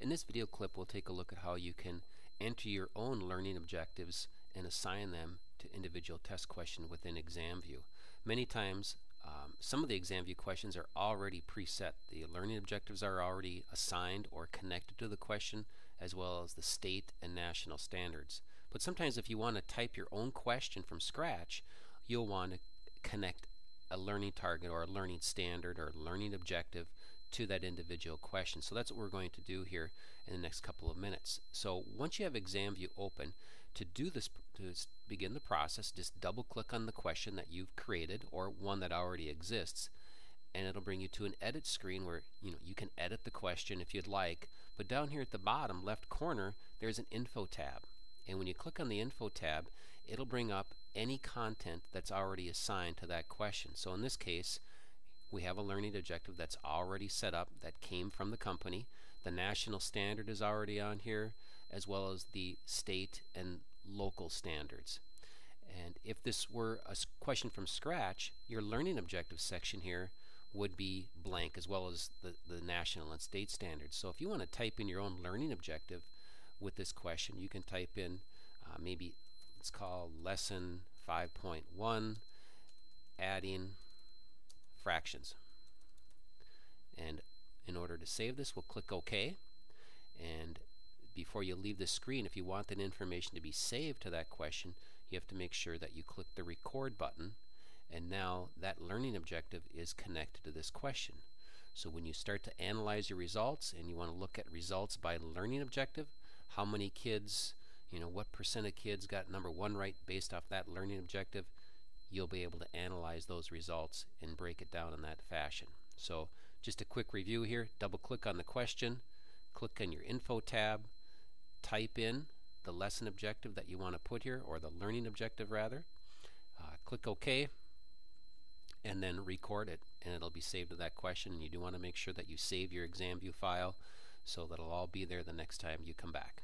In this video clip, we'll take a look at how you can enter your own learning objectives and assign them to individual test questions within ExamView. Many times, some of the ExamView questions are already preset. The learning objectives are already assigned or connected to the question, as well as the state and national standards. But sometimes if you want to type your own question from scratch, you'll want to connect a learning target or a learning standard or learning objective to that individual question. So that's what we're going to do here in the next couple of minutes. So once you have ExamView open, to do this, to begin the process, just double click on the question that you've created or one that already exists, and it'll bring you to an edit screen where you can edit the question if you'd like. But down here at the bottom left corner there's an info tab, and when you click on the info tab, it'll bring up any content that's already assigned to that question. So in this case, we have a learning objective that's already set up that came from the company. The national standard is already on here, as well as the state and local standards. And if this were a question from scratch, your learning objective section here would be blank, as well as the national and state standards. So if you want to type in your own learning objective with this question, you can type in maybe let's call lesson 5.1 adding fractions. And in order to save this, we'll click OK. And before you leave the screen, if you want that information to be saved to that question, you have to make sure that you click the record button, and now that learning objective is connected to this question. So when you start to analyze your results and you want to look at results by learning objective, how many kids, what percent of kids got number 1 right based off that learning objective, you'll be able to analyze those results and break it down in that fashion. So just a quick review here. Double click on the question, click on your info tab, type in the lesson objective that you want to put here, or the learning objective rather, click OK, and then record it, and it'll be saved to that question. And you do want to make sure that you save your ExamView file so that it'll all be there the next time you come back.